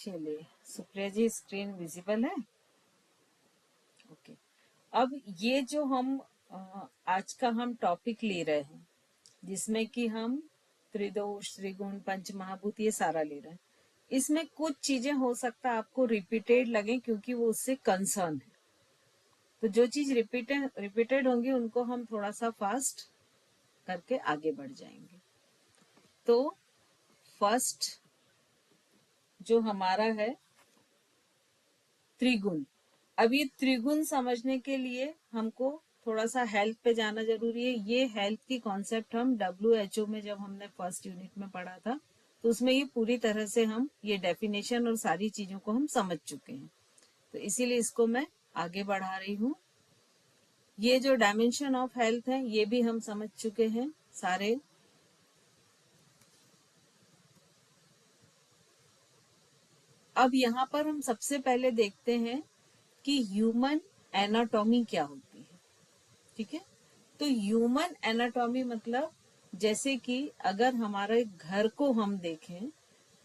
चलिए, सुप्रिया जी screen visible है? Okay. अब ये जो हम आज का हम टॉपिक ले रहे हैं, जिसमें कि हम त्रिदोष, त्रिगुण, पंच महाभूत ये सारा ले रहे हैं, इसमें कुछ चीजें हो सकता है आपको रिपीटेड लगे क्योंकि वो उससे कंसर्न है। तो जो चीज रिपीटेड होंगी उनको हम थोड़ा सा फास्ट करके आगे बढ़ जाएंगे। तो फर्स्ट जो हमारा है त्रिगुण। अब ये त्रिगुण समझने के लिए हमको थोड़ा सा हेल्थ पे जाना जरूरी है। ये हेल्थ की कॉन्सेप्ट हम WHO में जब हमने फर्स्ट यूनिट में पढ़ा था, तो उसमें ये पूरी तरह से हम ये डेफिनेशन और सारी चीजों को हम समझ चुके हैं। तो इसीलिए इसको मैं आगे बढ़ा रही हूँ। ये जो डायमेंशन ऑफ हेल्थ है ये भी हम समझ चुके हैं सारे। अब यहाँ पर हम सबसे पहले देखते हैं कि ह्यूमन एनाटॉमी क्या होती है। ठीक है, तो ह्यूमन एनाटॉमी मतलब जैसे कि अगर हमारे घर को हम देखें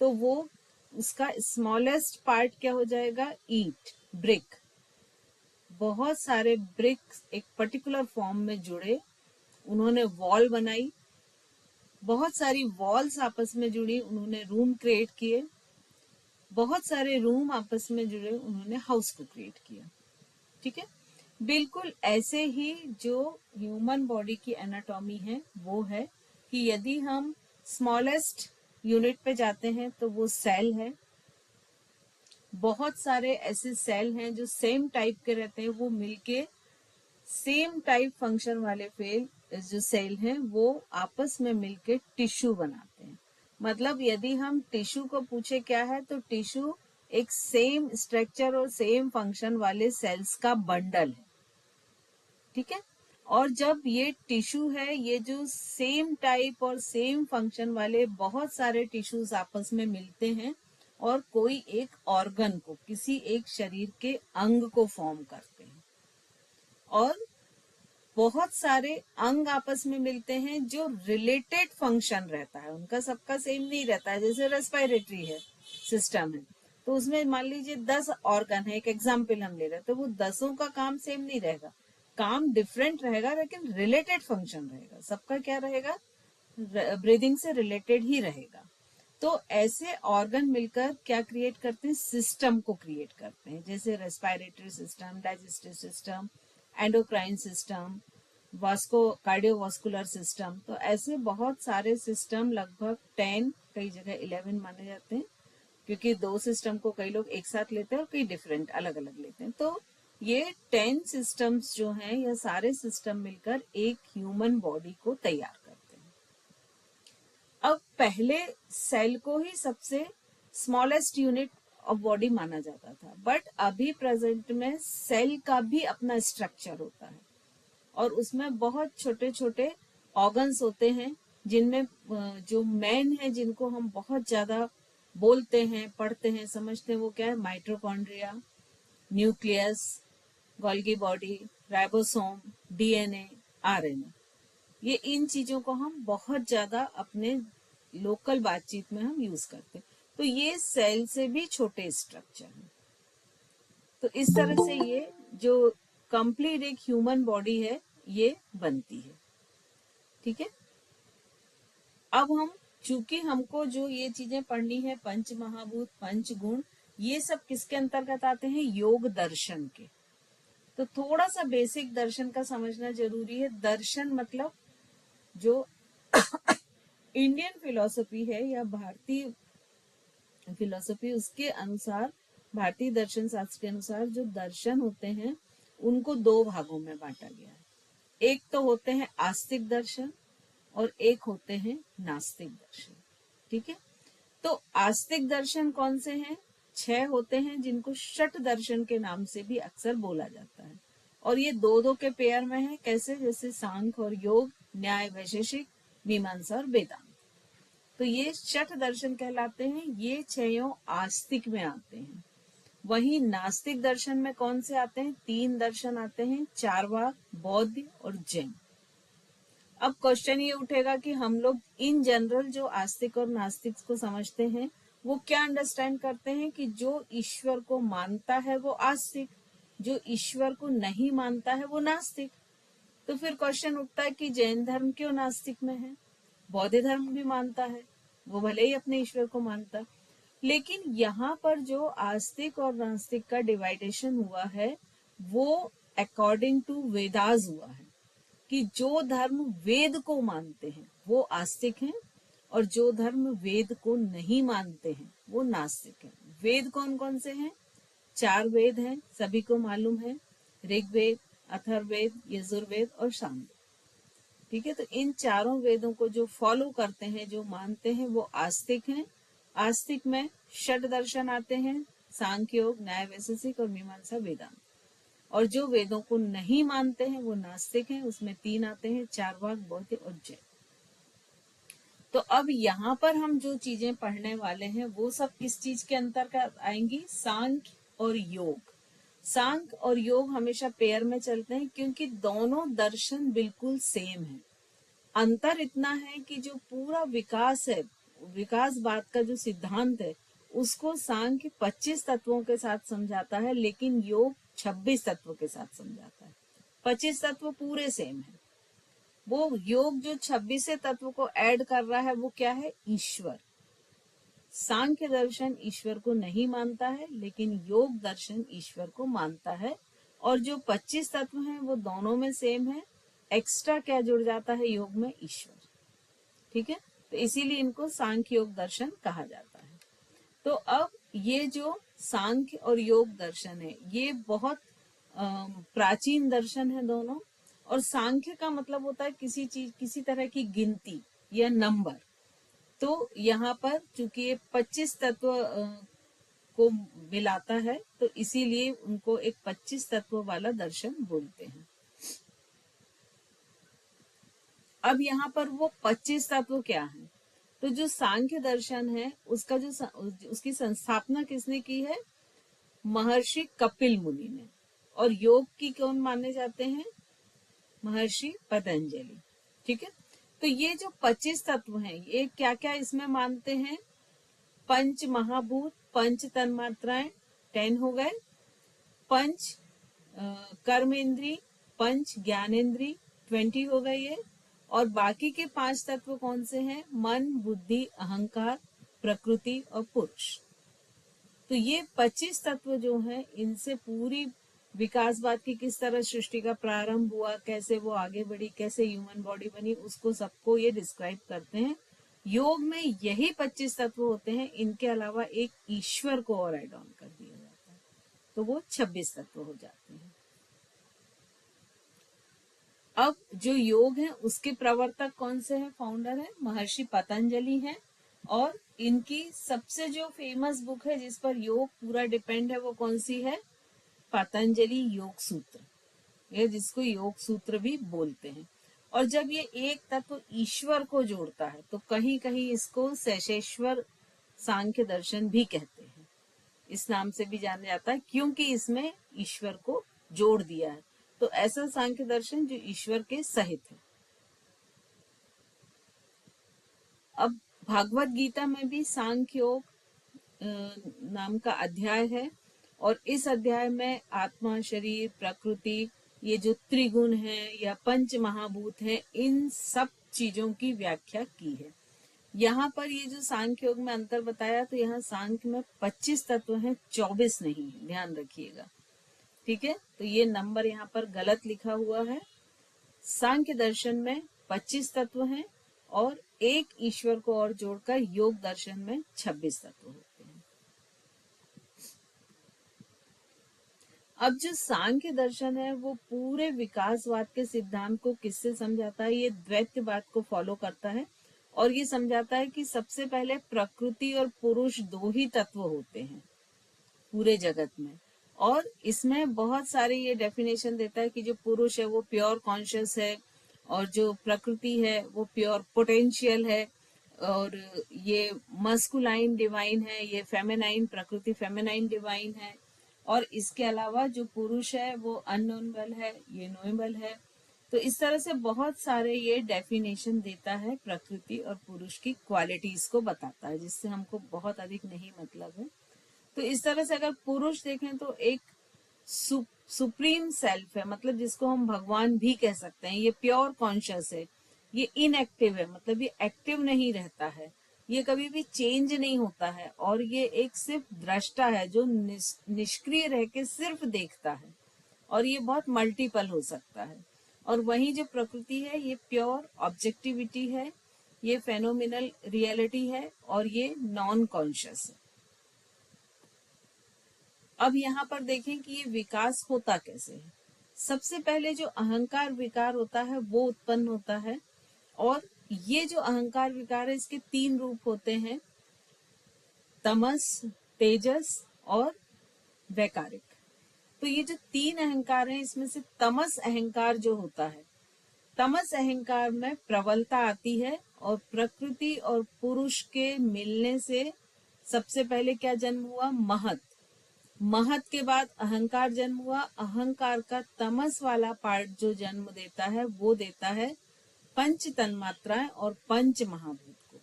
तो वो उसका स्मॉलेस्ट पार्ट क्या हो जाएगा, ईंट, ब्रिक। बहुत सारे ब्रिक्स एक पर्टिकुलर फॉर्म में जुड़े, उन्होंने वॉल बनाई, बहुत सारी वॉल्स आपस में जुड़ी, उन्होंने रूम क्रिएट किए, बहुत सारे रूम आपस में जुड़े, उन्होंने हाउस को क्रिएट किया। ठीक है, बिल्कुल ऐसे ही जो ह्यूमन बॉडी की एनाटॉमी है वो है कि यदि हम स्मॉलेस्ट यूनिट पे जाते हैं तो वो सेल है। बहुत सारे ऐसे सेल हैं जो सेम टाइप के रहते हैं, वो मिलके सेम टाइप फंक्शन वाले जो सेल हैं वो आपस में मिलके टिश्यू बनाते हैं। मतलब यदि हम टिश्यू को पूछे क्या है, तो टिश्यू एक सेम स्ट्रक्चर और सेम फंक्शन वाले सेल्स का बंडल है। ठीक है, और जब ये टिश्यू है, ये जो सेम टाइप और सेम फंक्शन वाले बहुत सारे टिश्यूज आपस में मिलते हैं और कोई एक ऑर्गन को, किसी एक शरीर के अंग को फॉर्म करते हैं। और बहुत सारे अंग आपस में मिलते हैं जो रिलेटेड फंक्शन रहता है, उनका सबका सेम नहीं रहता है। जैसे रेस्पिरेटरी है सिस्टम है, तो उसमें मान लीजिए 10 ऑर्गन है, एक एग्जाम्पल हम ले रहे हैं, तो वो 10 का काम सेम नहीं रहेगा, काम डिफरेंट रहेगा, लेकिन रिलेटेड फंक्शन रहेगा। सबका क्या रहेगा, ब्रीदिंग से रिलेटेड ही रहेगा। तो ऐसे ऑर्गन मिलकर क्या क्रिएट करते हैं, सिस्टम को क्रिएट करते हैं। जैसे respiratory system, digestive system, endocrine system, Vasco cardiovascular system. तो ऐसे बहुत सारे सिस्टम, लगभग 10, कई जगह 11 माने जाते हैं, क्योंकि 2 सिस्टम को कई लोग एक साथ लेते हैं और कई डिफरेंट अलग अलग लेते हैं। तो ये 10 सिस्टम्स जो हैं, ये सारे सिस्टम मिलकर एक ह्यूमन बॉडी को तैयार करते हैं। अब पहले सेल को ही सबसे स्मॉलेस्ट यूनिट ऑफ बॉडी माना जाता था, बट अभी प्रेजेंट में सेल का भी अपना स्ट्रक्चर होता है और उसमें बहुत छोटे छोटे ऑर्गन्स होते हैं, जिनमें जो मैन है, जिनको हम बहुत ज्यादा बोलते हैं, पढ़ते हैं, समझते हैं, वो क्या है, mitochondria, nucleus, Golgi body, ribosome, DNA, RNA। ये इन चीजों को हम बहुत ज्यादा अपने लोकल बातचीत में हम यूज करते हैं। तो ये सेल से भी छोटे स्ट्रक्चर हैं। तो इस तरह से ये जो कंप्लीट एक ह्यूमन बॉडी है ये बनती है। ठीक है, अब हम, चूंकि हमको जो ये चीजें पढ़नी है, पंच महाभूत, पंच गुण, ये सब किसके अंतर्गत आते हैं, योग दर्शन के। तो थोड़ा सा बेसिक दर्शन का समझना जरूरी है। दर्शन मतलब जो इंडियन फिलॉसफी है या भारतीय फिलॉसफी, उसके अनुसार, भारतीय दर्शन शास्त्र के अनुसार जो दर्शन होते हैं उनको 2 भागों में बांटा गया है। एक तो होते हैं आस्तिक दर्शन और एक होते हैं नास्तिक दर्शन। ठीक है, तो आस्तिक दर्शन कौन से हैं, 6 होते हैं, जिनको षट दर्शन के नाम से भी अक्सर बोला जाता है। और ये 2-2 के पेयर में है। कैसे, जैसे सांख्य और योग, न्याय, वैशेषिक, मीमांसा और वेदांत। तो ये षट दर्शन कहलाते हैं। ये 6 आस्तिक में आते हैं। वहीं नास्तिक दर्शन में कौन से आते हैं, 3 दर्शन आते हैं, चारवाक, बौद्ध और जैन। अब क्वेश्चन ये उठेगा कि हम लोग इन जनरल जो आस्तिक और नास्तिक को समझते हैं, वो क्या अंडरस्टैंड करते हैं कि जो ईश्वर को मानता है वो आस्तिक, जो ईश्वर को नहीं मानता है वो नास्तिक। तो फिर क्वेश्चन उठता है कि जैन धर्म क्यों नास्तिक में है? बौद्ध धर्म भी मानता है, वो भले ही अपने ईश्वर को मानता है। लेकिन यहाँ पर जो आस्तिक और नास्तिक का डिवाइडेशन हुआ है वो अकॉर्डिंग टू वेदास हुआ है कि जो धर्म वेद को मानते हैं वो आस्तिक हैं और जो धर्म वेद को नहीं मानते हैं वो नास्तिक हैं। वेद कौन कौन से हैं? 4 वेद हैं, सभी को मालूम है, ऋग्वेद, अथर्ववेद, यजुर्वेद और सामवेद। ठीक है, तो इन चारों वेदों को जो फॉलो करते हैं, जो मानते हैं, वो आस्तिक हैं। आस्तिक में षट दर्शन आते हैं, सांख्य योग, न्याय वैशेषिक और मीमांसा वेदांत। और जो वेदों को नहीं मानते हैं वो नास्तिक हैं, उसमें 3 आते हैं, चार्वाक, बौद्ध और जैन। तो अब यहाँ पर हम जो चीजें पढ़ने वाले हैं वो सब किस चीज के अंतर्गत आएंगी? सांख्य और योग। सांख्य और योग हमेशा पेयर में चलते हैं क्योंकि दोनों दर्शन बिल्कुल सेम है। अंतर इतना है कि जो पूरा विकास है, विकासवाद का जो सिद्धांत है, उसको सांख्य 25 तत्वों के साथ समझाता है, लेकिन योग 26 तत्वों के साथ समझाता है। 25 तत्व पूरे सेम है, वो योग जो 26 तत्व को ऐड कर रहा है वो क्या है? ईश्वर। सांख्य दर्शन ईश्वर को नहीं मानता है, लेकिन योग दर्शन ईश्वर को मानता है। और जो 25 तत्व हैं वो दोनों में सेम है, एक्स्ट्रा क्या जुड़ जाता है योग में? ईश्वर। ठीक है, तो इसीलिए इनको सांख्य योग दर्शन कहा जाता है। तो अब ये जो सांख्य और योग दर्शन है ये बहुत प्राचीन दर्शन है दोनों। और सांख्य का मतलब होता है किसी चीज, किसी तरह की गिनती या नंबर। तो यहाँ पर चूंकि ये 25 तत्व को मिलाता है तो इसीलिए उनको एक 25 तत्व वाला दर्शन बोलते हैं। अब यहाँ पर वो 25 तत्व क्या है? तो जो सांख्य दर्शन है उसका जो उसकी संस्थापना किसने की है? महर्षि कपिल मुनि ने। और योग की कौन माने जाते हैं? महर्षि पतंजलि। ठीक है, तो ये जो 25 तत्व हैं ये क्या क्या इसमें मानते हैं? पंच महाभूत, पंच तन्मात्राएं 10 हो गए, पंच कर्मेंद्री, पंच ज्ञानेंद्री 20 हो गए ये। और बाकी के 5 तत्व कौन से हैं? मन, बुद्धि, अहंकार, प्रकृति और पुरुष। तो ये 25 तत्व जो हैं इनसे पूरी विकासवाद की किस तरह सृष्टि का प्रारंभ हुआ, कैसे वो आगे बढ़ी, कैसे ह्यूमन बॉडी बनी, उसको सबको ये डिस्क्राइब करते हैं। योग में यही 25 तत्व होते हैं, इनके अलावा एक ईश्वर को और ऐड ऑन कर दिया जाता है, तो वो 26 तत्व हो जाते हैं। अब जो योग है उसके प्रवर्तक कौन से हैं? फाउंडर है महर्षि पतंजलि हैं। और इनकी सबसे जो फेमस बुक है जिस पर योग पूरा डिपेंड है वो कौन सी है? पतंजलि योग सूत्र, ये जिसको योग सूत्र भी बोलते हैं। और जब ये एक तत्व ईश्वर को जोड़ता है तो कहीं कहीं इसको शेषेश्वर सांख्य दर्शन भी कहते हैं, इस नाम से भी जाना जाता है क्योंकि इसमें ईश्वर को जोड़ दिया है। तो ऐसा सांख्य दर्शन जो ईश्वर के सहित है। अब भागवत गीता में भी सांख्य योग नाम का अध्याय है और इस अध्याय में आत्मा, शरीर, प्रकृति, ये जो त्रिगुण है या पंच महाभूत है, इन सब चीजों की व्याख्या की है। यहाँ पर ये जो सांख्य योग में अंतर बताया तो यहाँ सांख्य में 25 तत्व हैं, 24 नहीं है, ध्यान रखिएगा। ठीक है, तो ये नंबर यहाँ पर गलत लिखा हुआ है। सांख्य दर्शन में 25 तत्व हैं और एक ईश्वर को और जोड़कर योग दर्शन में 26 तत्व होते हैं। अब जो सांख्य दर्शन है वो पूरे विकासवाद के सिद्धांत को किससे समझाता है? ये द्वैतवाद को फॉलो करता है और ये समझाता है कि सबसे पहले प्रकृति और पुरुष 2 ही तत्व होते हैं पूरे जगत में। और इसमें बहुत सारे ये डेफिनेशन देता है कि जो पुरुष है वो प्योर कॉन्शियस है और जो प्रकृति है वो प्योर पोटेंशियल है और ये मस्कुलाइन डिवाइन है, ये फेमिनाइन प्रकृति फेमिनाइन डिवाइन है। और इसके अलावा जो पुरुष है वो अननोएबल है, ये नोएबल है। तो इस तरह से बहुत सारे ये डेफिनेशन देता है, प्रकृति और पुरुष की क्वालिटीज को बताता है, जिससे हमको बहुत अधिक नहीं मतलब है। तो इस तरह से अगर पुरुष देखें तो एक सुप्रीम सेल्फ है, मतलब जिसको हम भगवान भी कह सकते हैं। ये प्योर कॉन्शियस है, ये इनएक्टिव है, मतलब ये एक्टिव नहीं रहता है, ये कभी भी चेंज नहीं होता है, और ये एक सिर्फ दृष्टा है जो निष्क्रिय रह के सिर्फ देखता है, और ये बहुत मल्टीपल हो सकता है। और वहीं जो प्रकृति है ये प्योर ऑब्जेक्टिविटी है, ये फेनोमिनल रियलिटी है, और ये नॉन कॉन्शियस है। अब यहाँ पर देखें कि ये विकास होता कैसे है। सबसे पहले जो अहंकार विकार होता है वो उत्पन्न होता है, और ये जो अहंकार विकार है इसके 3 रूप होते हैं, तमस, तेजस और वैकारिक। तो ये जो 3 अहंकार हैं इसमें से तमस अहंकार जो होता है, तमस अहंकार में प्रबलता आती है, और प्रकृति और पुरुष के मिलने से सबसे पहले क्या जन्म हुआ, महत। महत के बाद अहंकार जन्म हुआ, अहंकार का तमस वाला पार्ट जो जन्म देता है वो देता है पंच तन्मात्राएं और पंच महाभूत को।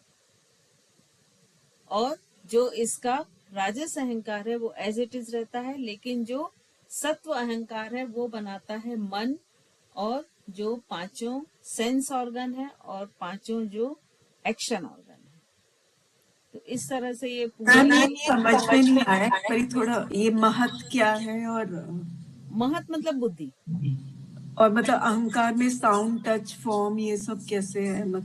और जो इसका राजस अहंकार है वो एज इट इज रहता है, लेकिन जो सत्व अहंकार है वो बनाता है मन, और जो 5 सेंस ऑर्गन है, और 5 जो एक्शन ऑर्गन है। तो इस तरह से ये मैम पूरी ये समझ में नहीं आया, पर थोड़ा ये महत क्या है, और महत मतलब बुद्धि, मतलब अहंकार में साउंड, टच, फॉर्म, ये सब कैसे है?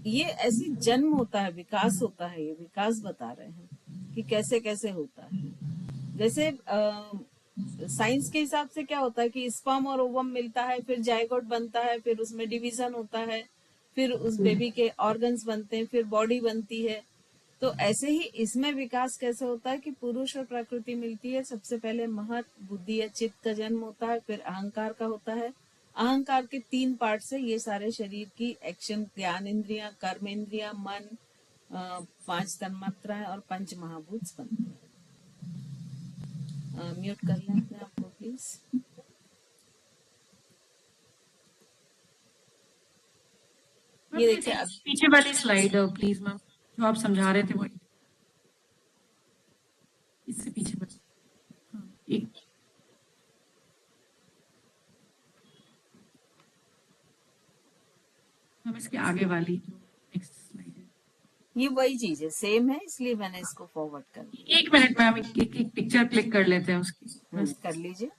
ये ऐसे जन्म होता है, विकास होता है, ये विकास बता रहे हैं कि कैसे कैसे होता है। जैसे साइंस के हिसाब से क्या होता है कि स्पर्म और ओवम मिलता है, फिर जायगोट बनता है, फिर उसमें डिवीजन होता है, फिर उस बेबी के ऑर्गन्स बनते हैं, फिर बॉडी बनती है। तो ऐसे ही इसमें विकास कैसे होता है कि पुरुष और प्रकृति मिलती है, सबसे पहले महत बुद्धि या चित्त का जन्म होता है, फिर अहंकार का होता है। अहंकार के 3 पार्ट से ये सारे शरीर की एक्शन, ज्ञान इंद्रियां, कर्म इंद्रियां, मन, 5 तन्मात्राएं और पंच महाभूत बनते हैं। म्यूट कर लें अपने आप को प्लीज। ये देखिए अब पीछे वाली स्लाइड प्लीज मैम, जो आप समझा रहे थे वही, इससे पीछे वाली। हाँ, एक हम इसके आगे वाली जो नेक्स्ट स्लाइड है, ये वही चीज है, सेम है, इसलिए मैंने इसको फॉरवर्ड कर दिया। 1 मिनट मैम, एक पिक्चर क्लिक कर लेते हैं उसकी। कर लीजिए।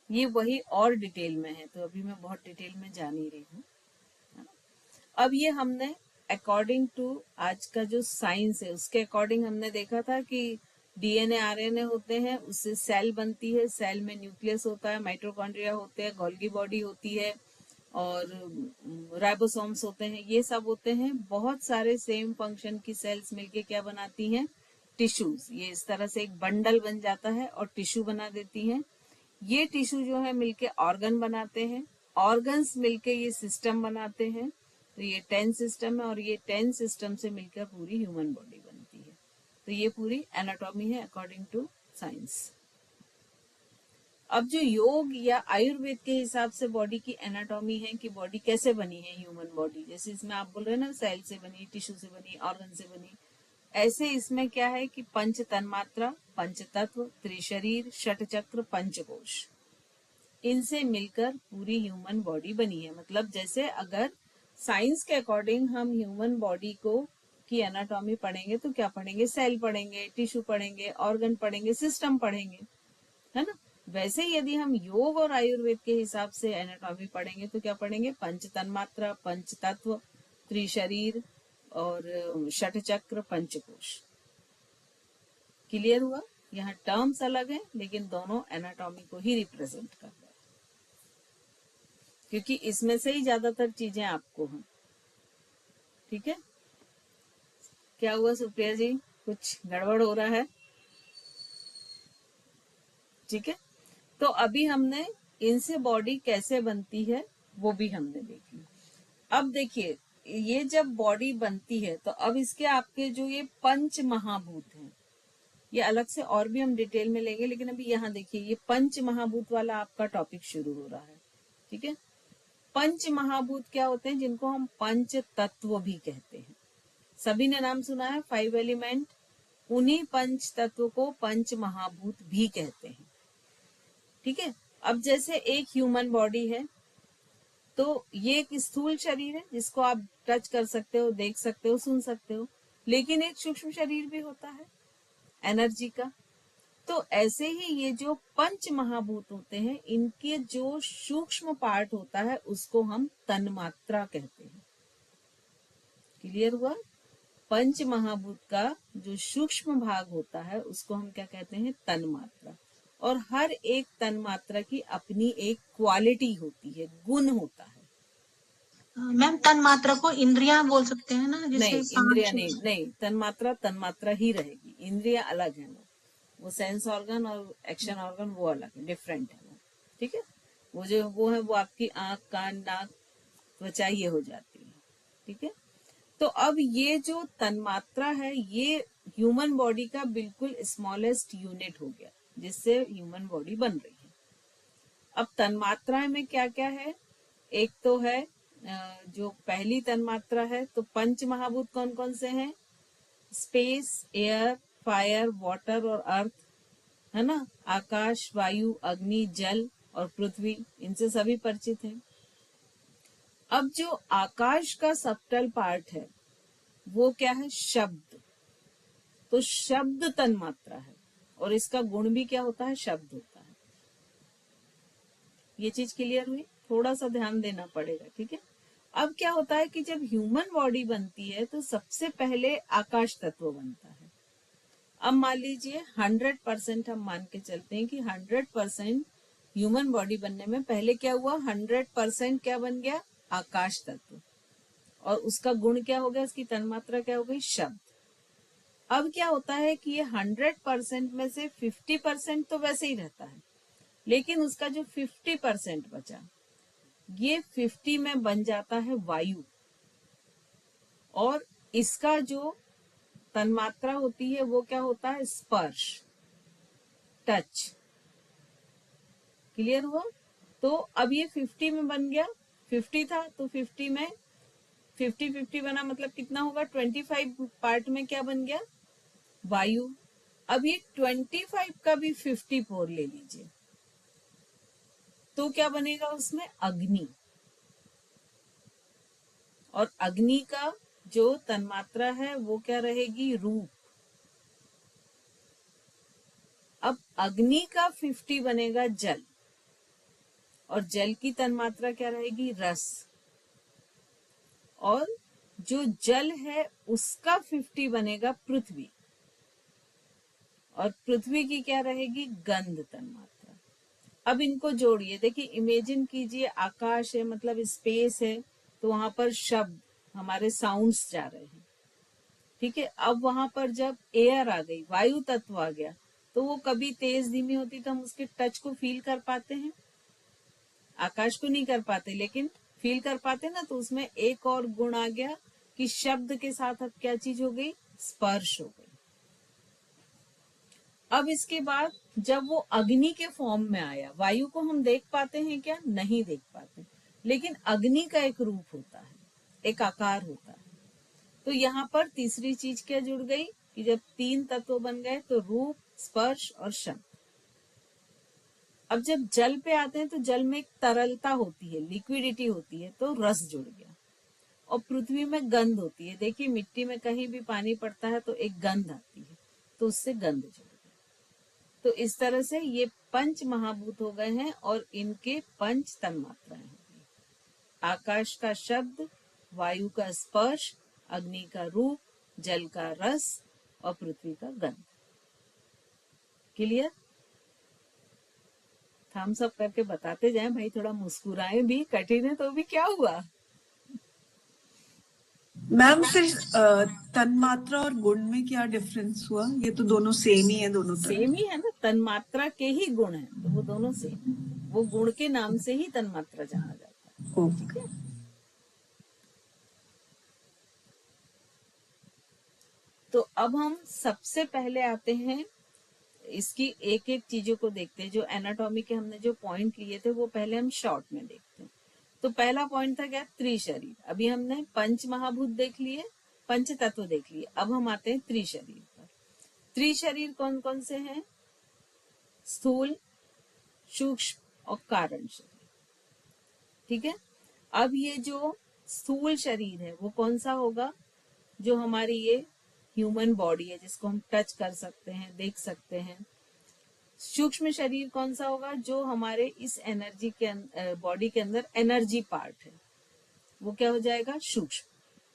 ये वही और डिटेल में है, तो अभी मैं बहुत डिटेल में जा नहीं रही हूँ। अब ये हमने अकॉर्डिंग टू आज का जो साइंस है उसके अकॉर्डिंग हमने देखा था कि डीएनए आरएनए होते हैं, उससे सेल बनती है, सेल में न्यूक्लियस होता है, माइटोकॉन्ड्रिया होते हैं, गोल्गी बॉडी होती है, और राइबोसोम्स होते हैं, ये सब होते हैं। बहुत सारे सेम फंक्शन की सेल्स मिलके क्या बनाती हैं, टिश्यूज। ये इस तरह से एक बंडल बन जाता है और टिश्यू बना देती हैं। ये टिश्यू जो है मिलके ऑर्गन बनाते हैं, ऑर्गन्स मिलके ये सिस्टम बनाते हैं। तो ये 10 सिस्टम है, और ये 10 सिस्टम से मिलकर पूरी ह्यूमन बॉडी बनती है। तो ये पूरी एनाटॉमी है अकॉर्डिंग टू साइंस। अब जो योग या आयुर्वेद के हिसाब से बॉडी की एनाटॉमी है कि बॉडी कैसे बनी है ह्यूमन बॉडी, जैसे इसमें आप बोल रहे हैं ना सेल से बनी, टिश्यू से बनी, ऑर्गन से बनी, ऐसे इसमें क्या है कि पंच तन्मात्रा, पंच तत्व, त्रिशरीर, षट चक्र, पंचकोश, इनसे मिलकर पूरी ह्यूमन बॉडी बनी है। मतलब जैसे अगर साइंस के अकॉर्डिंग हम ह्यूमन बॉडी को की एनाटॉमी पढ़ेंगे तो क्या पढ़ेंगे, सेल पढ़ेंगे, टिश्यू पढ़ेंगे, ऑर्गन पढ़ेंगे, सिस्टम पढ़ेंगे, है ना। वैसे ही यदि हम योग और आयुर्वेद के हिसाब से एनाटॉमी पढ़ेंगे तो क्या पढ़ेंगे, पंच तन्मात्रा, पंच तत्व, त्रिशरीर और षट चक्र, पंचकोश। क्लियर हुआ। यहाँ टर्म्स अलग हैं लेकिन दोनों एनाटॉमी को ही रिप्रेजेंट कर रहे हैं, क्योंकि इसमें से ही ज्यादातर चीजें आपको हैं। ठीक है, क्या हुआ सुप्रिया जी, कुछ गड़बड़ हो रहा है? ठीक है, तो अभी हमने इनसे बॉडी कैसे बनती है वो भी हमने देखी। अब देखिए, ये जब बॉडी बनती है तो अब इसके आपके जो ये पंच महाभूत हैं, ये अलग से और भी हम डिटेल में लेंगे, लेकिन अभी यहाँ देखिए ये पंच महाभूत वाला आपका टॉपिक शुरू हो रहा है। ठीक है। पंच महाभूत क्या होते हैं, जिनको हम पंच तत्व भी कहते हैं। सभी ने नाम सुना है 5 एलिमेंट, उन्हीं पंच तत्व को पंच महाभूत भी कहते हैं। ठीक है। अब जैसे एक ह्यूमन बॉडी है, तो ये एक स्थूल शरीर है जिसको आप टच कर सकते हो, देख सकते हो, सुन सकते हो, लेकिन एक सूक्ष्म शरीर भी होता है एनर्जी का। तो ऐसे ही ये जो पंच महाभूत होते हैं, इनके जो सूक्ष्म पार्ट होता है उसको हम तन्मात्रा कहते हैं। क्लियर हुआ? पंच महाभूत का जो सूक्ष्म भाग होता है उसको हम क्या कहते हैं, तन्मात्रा। और हर एक तन्मात्रा की अपनी एक क्वालिटी होती है, गुण होता है। मैम तन मात्रा को इंद्रियां बोल सकते हैं ना, जैसे नहीं, इंद्रिया नहीं, तन्मात्रा ही रहेगी, इंद्रिया अलग है। वो सेंस ऑर्गन और एक्शन ऑर्गन वो अलग है, डिफरेंट है वो। ठीक है। वो है वो आपकी आंख, कान, नाक, त्वचा ये हो जाती है। ठीक है। तो अब ये जो तन्मात्रा है, ये ह्यूमन बॉडी का बिल्कुल स्मॉलेस्ट यूनिट हो गया, जिससे ह्यूमन बॉडी बन रही है। अब तन्मात्राएं में क्या क्या है, एक तो है जो पहली तन्मात्रा है, तो पंच महाभूत कौन कौन से हैं, स्पेस, एयर, फायर, वाटर और अर्थ, है ना। आकाश, वायु, अग्नि, जल और पृथ्वी, इनसे सभी परिचित हैं। अब जो आकाश का सबटल पार्ट है वो क्या है, शब्द। तो शब्द तन्मात्रा है और इसका गुण भी क्या होता है, शब्द होता है। ये चीज क्लियर हुई? थोड़ा सा ध्यान देना पड़ेगा। ठीक है। अब क्या होता है कि जब ह्यूमन बॉडी बनती है तो सबसे पहले आकाश तत्व बनता है। अब मान लीजिए 100% हम मान के चलते हैं कि 100% ह्यूमन बॉडी बनने में पहले क्या हुआ, 100% क्या बन गया, आकाश तत्व। और उसका गुण क्या हो गया, उसकी तन्मात्रा क्या हो गई, शब्द। अब क्या होता है कि ये 100% में से 50% तो वैसे ही रहता है, लेकिन उसका जो 50% बचा, ये 50 में बन जाता है वायु। और इसका जो तन्मात्रा होती है वो क्या होता है, स्पर्श, टच। क्लियर हुआ? तो अब ये 50 में बन गया, 50 था तो 50 में 50-50 बना, मतलब कितना होगा, 25 पार्ट में क्या बन गया, वायु। अब ये 25 का भी 54 ले लीजिए, तो क्या बनेगा उसमें, अग्नि। और अग्नि का जो तन्मात्रा है वो क्या रहेगी, रूप। अब अग्नि का 50 बनेगा जल, और जल की तन्मात्रा क्या रहेगी, रस। और जो जल है उसका 50 बनेगा पृथ्वी, और पृथ्वी की क्या रहेगी, गंध तन्मात्रा। अब इनको जोड़िए, देखिए, इमेजिन कीजिए आकाश है, मतलब स्पेस है, तो वहां पर शब्द, हमारे साउंड्स जा रहे हैं। ठीक है। अब वहां पर जब एयर आ गई, वायु तत्व आ गया, तो वो कभी तेज धीमी होती तो हम उसके टच को फील कर पाते हैं, आकाश को नहीं कर पाते, लेकिन फील कर पाते ना। तो उसमें एक और गुण आ गया कि शब्द के साथ अब क्या चीज हो गई, स्पर्श हो गई। अब इसके बाद जब वो अग्नि के फॉर्म में आया, वायु को हम देख पाते हैं क्या, नहीं देख पाते, लेकिन अग्नि का एक रूप होता है, एक आकार होता है। तो यहाँ पर तीसरी चीज क्या जुड़ गई कि जब 3 तत्व बन गए तो रूप, स्पर्श और शब्द। अब जब जल पे आते हैं तो जल में एक तरलता होती है, लिक्विडिटी होती है, तो रस जुड़ गया। और पृथ्वी में गंध होती है, देखिए मिट्टी में कहीं भी पानी पड़ता है तो एक गंध आती है, तो उससे गंध जुड़ गया। तो इस तरह से ये पंच महाभूत हो गए हैं और इनके पंच तन्मात्राएं हो गई, आकाश का शब्द, वायु का स्पर्श, अग्नि का रूप, जल का रस और पृथ्वी का गंध। क्लियर? हम सब करके बताते जाएं भाई, थोड़ा मुस्कुराएं भी, कठिन है तो भी क्या हुआ। मैम फिर तन्मात्रा और गुण में क्या डिफरेंस हुआ, ये तो दोनों सेम ही है, दोनों तरफ सेम ही है ना, तन्मात्रा के ही गुण है, तो वो दोनों सेम है, वो गुण के नाम से ही तन्मात्रा जाना जाता है। ठीक है। तो अब हम सबसे पहले आते हैं इसकी एक एक चीजों को देखते हैं। जो एनाटॉमी के हमने जो पॉइंट लिए थे वो पहले हम शॉर्ट में देखते हैं। तो पहला पॉइंट था क्या, त्रिशरीर। अभी हमने पंच महाभूत देख लिए, पंच तत्व देख लिए, अब हम आते हैं त्रिशरीर पर। त्रिशरीर कौन कौन से हैं? स्थूल, सूक्ष्म और कारण शरीर। ठीक है। अब ये जो स्थूल शरीर है वो कौन सा होगा? जो हमारी ये ह्यूमन बॉडी है, जिसको हम टच कर सकते हैं, देख सकते हैं। सूक्ष्म शरीर कौन सा होगा? जो हमारे इस एनर्जी के बॉडी के अंदर एनर्जी पार्ट है, वो क्या हो जाएगा? सूक्ष्म।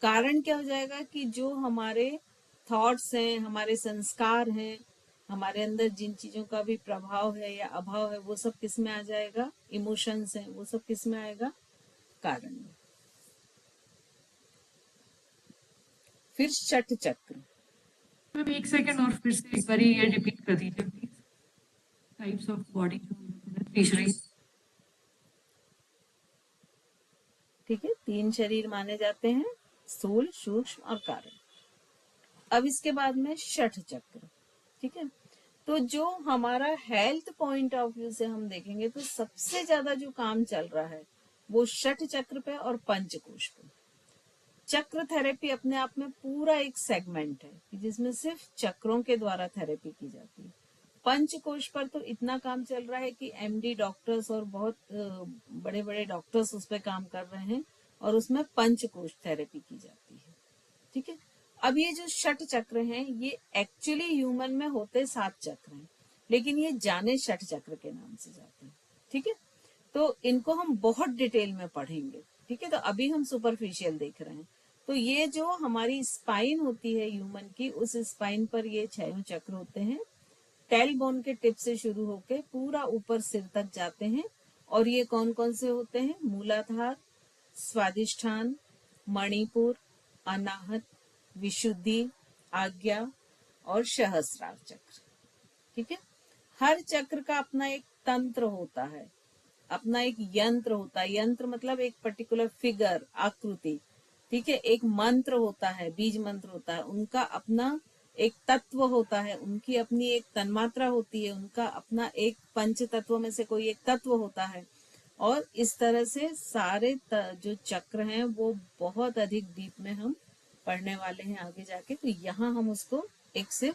कारण क्या हो जाएगा? कि जो हमारे थॉट्स हैं, हमारे संस्कार हैं, हमारे अंदर जिन चीजों का भी प्रभाव है या अभाव है, वो सब किस में आ जाएगा? इमोशंस हैं, वो सब किस में आएगा? कारण में। फिर षट चक्र। मैम एक सेकंड और फिर से एक बार ये रिपीट कर दीजिए प्लीज। टाइप्स ऑफ बॉडी तीसरी। ठीक है, 3 शरीर माने जाते हैं, स्थूल, सूक्ष्म और कारण। अब इसके बाद में षट चक्र। ठीक है। तो जो हमारा हेल्थ पॉइंट ऑफ व्यू से हम देखेंगे तो सबसे ज्यादा जो काम चल रहा है वो षट चक्र पे और पंचकोश पे। चक्र थेरेपी अपने आप में पूरा एक सेगमेंट है कि जिसमें सिर्फ चक्रों के द्वारा थेरेपी की जाती है। पंचकोश पर तो इतना काम चल रहा है कि एमडी डॉक्टर्स और बहुत बड़े बड़े डॉक्टर्स उस पर काम कर रहे हैं और उसमें पंचकोश थेरेपी की जाती है। ठीक है। अब ये जो षट चक्र हैं ये एक्चुअली ह्यूमन में होते 7 चक्र हैं, लेकिन ये जाने षट चक्र के नाम से जाते हैं। ठीक है। तो इनको हम बहुत डिटेल में पढ़ेंगे। ठीक है। तो अभी हम सुपरफिशियल देख रहे हैं। तो ये जो हमारी स्पाइन होती है ह्यूमन की, उस स्पाइन पर ये 6 चक्र होते हैं। टेल बोन के टिप से शुरू होकर पूरा ऊपर सिर तक जाते हैं। और ये कौन कौन से होते हैं? मूलाधार, स्वादिष्ठान, मणिपुर, अनाहत, विशुद्धि, आज्ञा और सहस्रार चक्र। ठीक है। हर चक्र का अपना एक तंत्र होता है, अपना एक यंत्र होता है। यंत्र मतलब एक पर्टिकुलर फिगर, आकृति। ठीक है। एक मंत्र होता है, बीज मंत्र होता है। उनका अपना एक तत्व होता है, उनकी अपनी एक तन्मात्रा होती है, उनका अपना एक पंच तत्व में से कोई एक तत्व होता है। और इस तरह से सारे जो चक्र हैं वो बहुत अधिक डीप में हम पढ़ने वाले हैं आगे जाके। तो यहाँ हम उसको एक से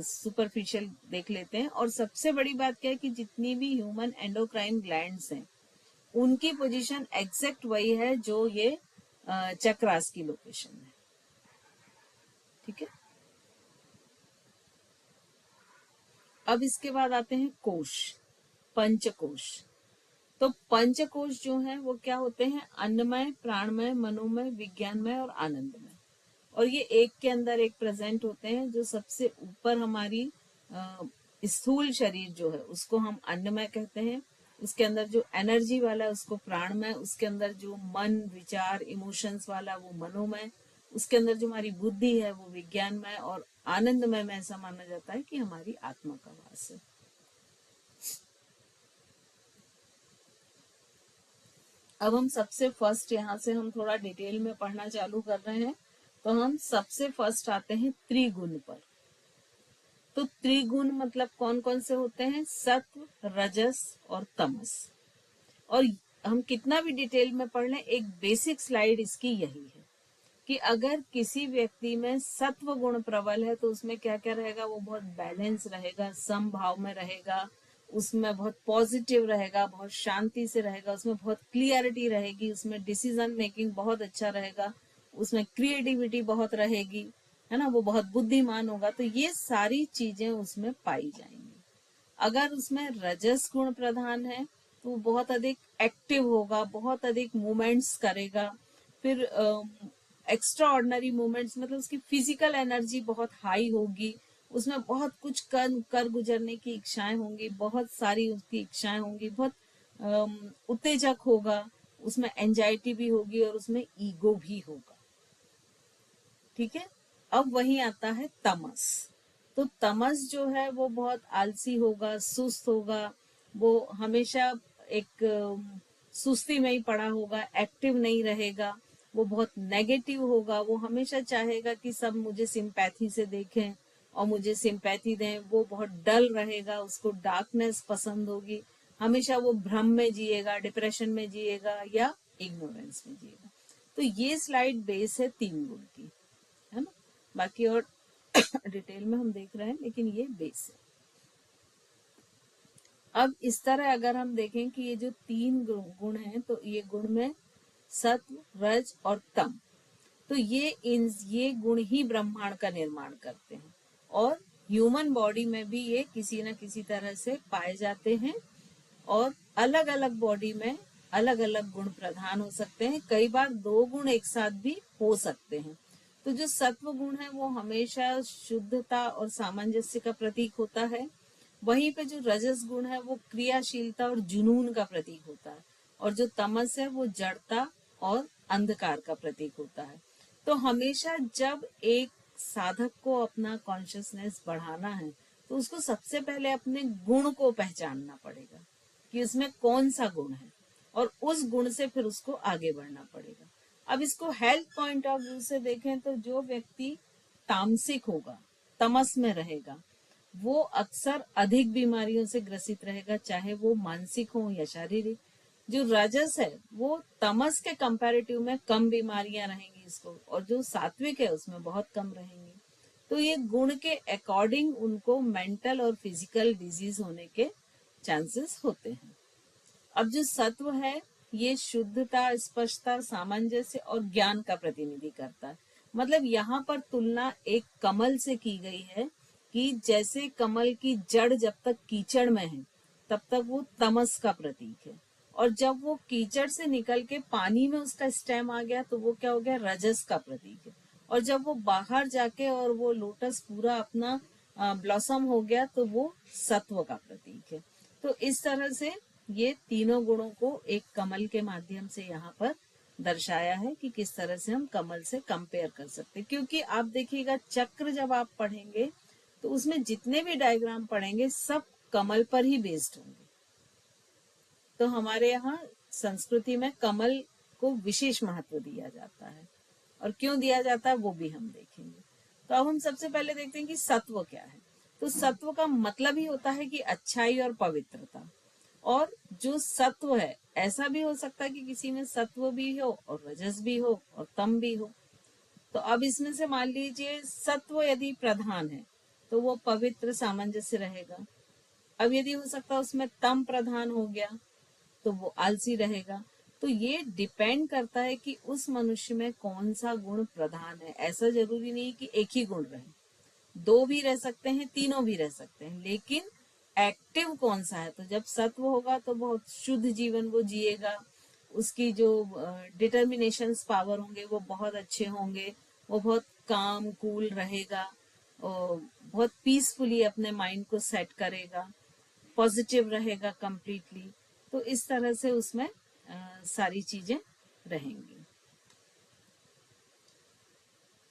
सुपरफिशियल देख लेते हैं। और सबसे बड़ी बात क्या है कि जितनी भी ह्यूमन एंडोक्राइन ग्लैंड्स हैं उनकी पोजीशन एग्जैक्ट वही है जो ये चक्रास की लोकेशन है। ठीक है। अब इसके बाद आते हैं कोश, पंचकोश। तो पंचकोश जो है वो क्या होते हैं? अन्नमय, प्राणमय, मनोमय, विज्ञानमय और आनंदमय। और ये एक के अंदर एक प्रेजेंट होते हैं। जो सबसे ऊपर हमारी स्थूल शरीर जो है उसको हम अन्नमय कहते हैं। उसके अंदर जो एनर्जी वाला है उसको प्राणमय। उसके अंदर जो मन, विचार, इमोशंस वाला वो मनोमय। उसके अंदर जो हमारी बुद्धि है वो विज्ञानमय। और आनंदमय में ऐसा माना जाता है कि हमारी आत्मा का वास है। अब हम सबसे फर्स्ट यहाँ से हम थोड़ा डिटेल में पढ़ना चालू कर रहे हैं। तो हम सबसे फर्स्ट आते हैं त्रिगुण पर। तो त्रिगुण मतलब कौन कौन से होते हैं? सत्व, रजस और तमस। और हम कितना भी डिटेल में पढ़ लें, एक बेसिक स्लाइड इसकी यही है कि अगर किसी व्यक्ति में सत्व गुण प्रबल है तो उसमें क्या क्या रहेगा? वो बहुत बैलेंस रहेगा, समभाव में रहेगा, उसमें बहुत पॉजिटिव रहेगा, बहुत शांति से रहेगा, उसमें बहुत क्लियरिटी रहेगी, उसमें डिसीजन मेकिंग बहुत अच्छा रहेगा, उसमें क्रिएटिविटी बहुत रहेगी, है ना, वो बहुत बुद्धिमान होगा। तो ये सारी चीजें उसमें पाई जाएंगी। अगर उसमें रजस गुण प्रधान है तो वो बहुत अधिक एक्टिव होगा, बहुत अधिक मूवमेंट्स करेगा। फिर एक्स्ट्रा ऑर्डिनरी मूवमेंट्स मतलब उसकी फिजिकल एनर्जी बहुत हाई होगी, उसमें बहुत कुछ कर गुजरने की इच्छाएं होंगी, बहुत सारी उसकी इच्छाएं होंगी, बहुत उत्तेजक होगा, उसमें एंजाइटी भी होगी और उसमें ईगो भी होगा। ठीक है। अब वही आता है तमस। तो तमस जो है वो बहुत आलसी होगा, सुस्त होगा, वो हमेशा एक सुस्ती में ही पड़ा होगा, एक्टिव नहीं रहेगा, वो बहुत नेगेटिव होगा, वो हमेशा चाहेगा कि सब मुझे सिंपैथी से देखें, और मुझे सिंपैथी दें, वो बहुत डल रहेगा, उसको डार्कनेस पसंद होगी, हमेशा वो भ्रम में जिएगा, डिप्रेशन में जिएगा या इग्नोरेंस में जिएगा। तो ये स्लाइड बेस है 3 गुण की, है ना। बाकी और डिटेल में हम देख रहे हैं, लेकिन ये बेस है। अब इस तरह अगर हम देखें कि ये जो 3 गुण हैं, तो ये गुण में सत्व, रज और तम, तो ये गुण ही ब्रह्मांड का निर्माण करते हैं और ह्यूमन बॉडी में भी ये किसी न किसी तरह से पाए जाते हैं और अलग अलग बॉडी में अलग अलग गुण प्रधान हो सकते हैं। कई बार 2 गुण एक साथ भी हो सकते हैं। तो जो सत्व गुण है वो हमेशा शुद्धता और सामंजस्य का प्रतीक होता है। वहीं पे जो रजस गुण है वो क्रियाशीलता और जुनून का प्रतीक होता है और जो तमस है वो जड़ता और अंधकार का प्रतीक होता है। तो हमेशा जब एक साधक को अपना कॉन्शियसनेस बढ़ाना है तो उसको सबसे पहले अपने गुण को पहचानना पड़ेगा कि उसमें कौन सा गुण है और उस गुण से फिर उसको आगे बढ़ना पड़ेगा। अब इसको हेल्थ पॉइंट ऑफ व्यू से देखें तो जो व्यक्ति तामसिक होगा, तमस में रहेगा, वो अक्सर अधिक बीमारियों से ग्रसित रहेगा, चाहे वो मानसिक हो या शारीरिक। जो रजस है वो तमस के कंपैरेटिव में कम बीमारियां रहेंगी इसको, और जो सात्विक है उसमें बहुत कम रहेंगी। तो ये गुण के अकॉर्डिंग उनको मेंटल और फिजिकल डिजीज होने के चांसेस होते हैं। अब जो सत्व है ये शुद्धता, स्पष्टता, सामंजस्य और ज्ञान का प्रतिनिधि करता है। मतलब यहाँ पर तुलना एक कमल से की गई है कि जैसे कमल की जड़ जब तक कीचड़ में है तब तक वो तमस का प्रतीक है, और जब वो कीचड़ से निकल के पानी में उसका स्टेम आ गया तो वो क्या हो गया, रजस का प्रतीक है। और जब वो बाहर जाके और वो लोटस पूरा अपना ब्लॉसम हो गया तो वो सत्व का प्रतीक है। तो इस तरह से ये तीनों गुणों को एक कमल के माध्यम से यहाँ पर दर्शाया है कि किस तरह से हम कमल से कंपेयर कर सकते हैं। क्योंकि आप देखिएगा चक्र जब आप पढ़ेंगे तो उसमें जितने भी डायग्राम पढ़ेंगे सब कमल पर ही बेस्ड होंगे। तो हमारे यहाँ संस्कृति में कमल को विशेष महत्व दिया जाता है, और क्यों दिया जाता है वो भी हम देखेंगे। तो अब हम सबसे पहले देखते हैं कि सत्व क्या है। तो सत्व का मतलब ही होता है कि अच्छाई और पवित्रता। और जो सत्व है ऐसा भी हो सकता है कि किसी में सत्व भी हो और रजस भी हो और तम भी हो। तो अब इसमें से मान लीजिए सत्व यदि प्रधान है तो वो पवित्र सामंजस्य रहेगा। अब यदि हो सकता है उसमें तम प्रधान हो गया तो वो आलसी रहेगा। तो ये डिपेंड करता है कि उस मनुष्य में कौन सा गुण प्रधान है। ऐसा जरूरी नहीं कि एक ही गुण रहे, 2 भी रह सकते हैं, 3 भी रह सकते हैं, लेकिन एक्टिव कौन सा है। तो जब सत्व होगा तो बहुत शुद्ध जीवन वो जिएगा, उसकी जो डिटर्मिनेशंस पावर होंगे वो बहुत अच्छे होंगे, वो बहुत काम कूल रहेगा और बहुत पीसफुली अपने माइंड को सेट करेगा, पॉजिटिव रहेगा कंप्लीटली। तो इस तरह से उसमें सारी चीजें रहेंगी।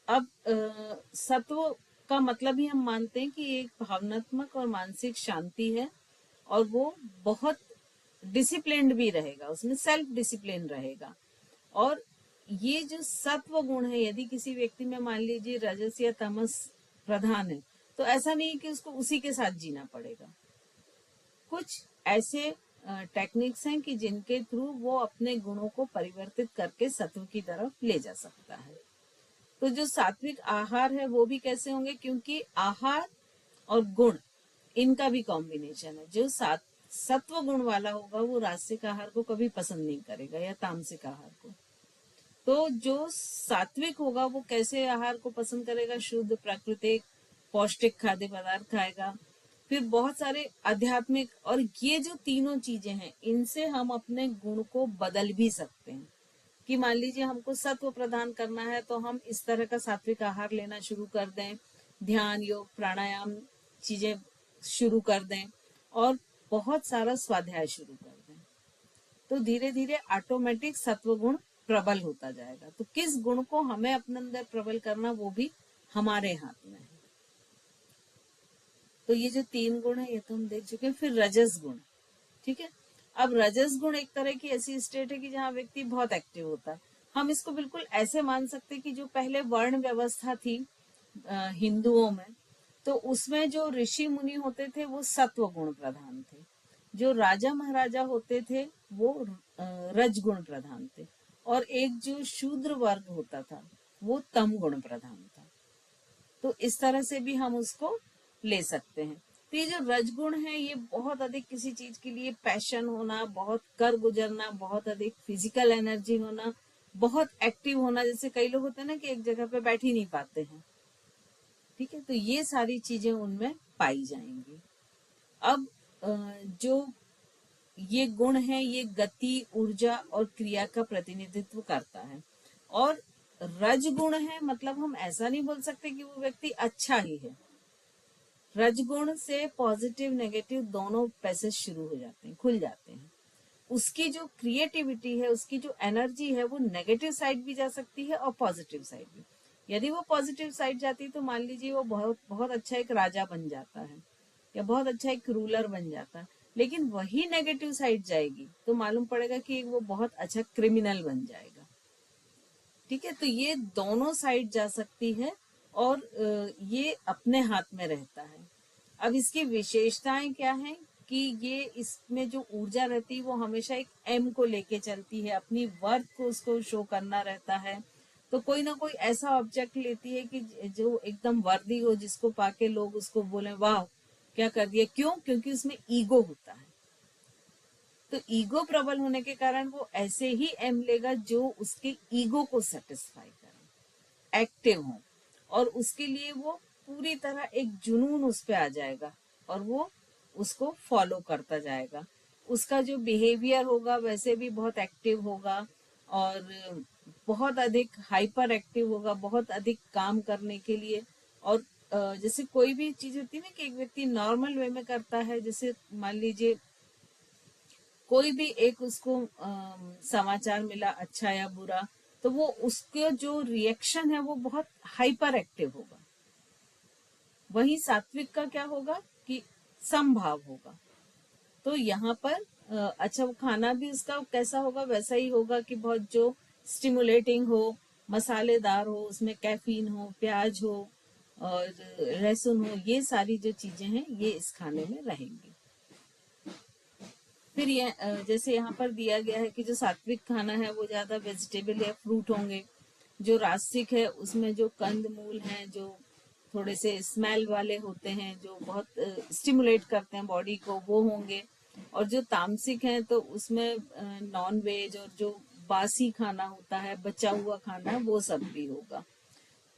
अब सत्व का मतलब ही हम मानते हैं कि एक भावनात्मक और मानसिक शांति है, और वो बहुत डिसिप्लिन्ड भी रहेगा, उसमें सेल्फ डिसिप्लिन रहेगा। और ये जो सत्व गुण है यदि किसी व्यक्ति में मान लीजिए रजस या तमस प्रधान है तो ऐसा नहीं कि उसको उसी के साथ जीना पड़ेगा। कुछ ऐसे टेक्निक्स हैं कि जिनके थ्रू वो अपने गुणों को परिवर्तित करके सत्व की तरफ ले जा सकता है। तो जो सात्विक आहार है वो भी कैसे होंगे, क्योंकि आहार और गुण इनका भी कॉम्बिनेशन है। जो सत्व गुण वाला होगा वो राजसिक आहार को कभी पसंद नहीं करेगा या तामसिक आहार को। तो जो सात्विक होगा वो कैसे आहार को पसंद करेगा, शुद्ध प्राकृतिक पौष्टिक खाद्य पदार्थ खाएगा, फिर बहुत सारे आध्यात्मिक। और ये जो तीनों चीजें हैं इनसे हम अपने गुण को बदल भी सकते हैं। कि मान लीजिए हमको सत्व प्रदान करना है तो हम इस तरह का सात्विक आहार लेना शुरू कर दें, ध्यान, योग, प्राणायाम चीजें शुरू कर दें और बहुत सारा स्वाध्याय शुरू कर दें, तो धीरे धीरे ऑटोमेटिक सत्व गुण प्रबल होता जाएगा। तो किस गुण को हमें अपने अंदर प्रबल करना वो भी हमारे हाथ में है। तो ये जो 3 गुण है ये तो हम देख चुके हैं। फिर रजस गुण, ठीक है। अब रजस गुण एक तरह की ऐसी स्टेट है कि जहाँ व्यक्ति बहुत एक्टिव होता है। हम इसको बिल्कुल ऐसे मान सकते हैं कि जो पहले वर्ण व्यवस्था थी हिंदुओं में, तो उसमें जो ऋषि मुनि होते थे वो सत्व गुण प्रधान थे, जो राजा महाराजा होते थे वो रजगुण प्रधान थे, और एक जो शूद्र वर्ग होता था वो तम गुण प्रधान था। तो इस तरह से भी हम उसको ले सकते हैं। तो ये जो रजगुण है ये बहुत अधिक किसी चीज के लिए पैशन होना, बहुत कर गुजरना, बहुत अधिक फिजिकल एनर्जी होना, बहुत एक्टिव होना। जैसे कई लोग होते हैं ना कि एक जगह पे बैठ ही नहीं पाते हैं, ठीक है, तो ये सारी चीजें उनमें पाई जाएंगी। अब जो ये गुण है ये गति, ऊर्जा और क्रिया का प्रतिनिधित्व करता है। और रजगुण है मतलब हम ऐसा नहीं बोल सकते कि वो व्यक्ति अच्छा ही है। रजगुण से पॉजिटिव नेगेटिव दोनों पैसेज शुरू हो जाते हैं, खुल जाते हैं। उसकी जो क्रिएटिविटी है, उसकी जो एनर्जी है वो नेगेटिव साइड भी जा सकती है और पॉजिटिव साइड भी। यदि वो पॉजिटिव साइड जाती है तो मान लीजिए वो बहुत बहुत अच्छा एक राजा बन जाता है या बहुत अच्छा एक रूलर बन जाता है। लेकिन वही नेगेटिव साइड जाएगी तो मालूम पड़ेगा कि वो बहुत अच्छा क्रिमिनल बन जाएगा, ठीक है। तो ये दोनों साइड जा सकती है और ये अपने हाथ में रहता है। अब इसकी विशेषताएं क्या हैं कि ये इसमें जो ऊर्जा रहती है वो हमेशा एक एम को लेके चलती है, अपनी वर्थ को उसको शो करना रहता है। तो कोई ना कोई ऐसा ऑब्जेक्ट लेती है कि जो एकदम वर्दी हो, जिसको पाके लोग उसको बोले वाह क्या कर दिया। क्यों? क्योंकि उसमें ईगो होता है। तो ईगो प्रबल होने के कारण वो ऐसे ही एम लेगा जो उसके ईगो को सेटिस्फाई करे, एक्टिव हो, और उसके लिए वो पूरी तरह एक जुनून उस पे आ जाएगा और वो उसको फॉलो करता जाएगा। उसका जो बिहेवियर होगा वैसे भी बहुत एक्टिव होगा और बहुत अधिक हाइपर एक्टिव होगा, बहुत अधिक काम करने के लिए। और जैसे कोई भी चीज होती है ना कि एक व्यक्ति नॉर्मल वे में करता है, जैसे मान लीजिए कोई भी एक उसको समाचार मिला अच्छा या बुरा, तो वो उसके जो रिएक्शन है वो बहुत हाइपर एक्टिव होगा। वही सात्विक का क्या होगा कि समभाव होगा। तो यहाँ पर अच्छा वो खाना भी उसका कैसा होगा, वैसा ही होगा कि बहुत जो स्टिमुलेटिंग हो, मसालेदार हो, उसमें कैफीन हो, प्याज हो और लहसुन हो, ये सारी जो चीजें हैं ये इस खाने में रहेंगी। फिर ये जैसे यहाँ पर दिया गया है कि जो सात्विक खाना है वो ज्यादा वेजिटेबल या फ्रूट होंगे। जो रासिक है उसमें जो कंद मूल हैं जो थोड़े से स्मेल वाले होते हैं, जो बहुत स्टिमुलेट करते हैं बॉडी को, वो होंगे। और जो तामसिक हैं तो उसमें नॉन वेज और जो बासी खाना होता है, बचा हुआ खाना, वो सब भी होगा।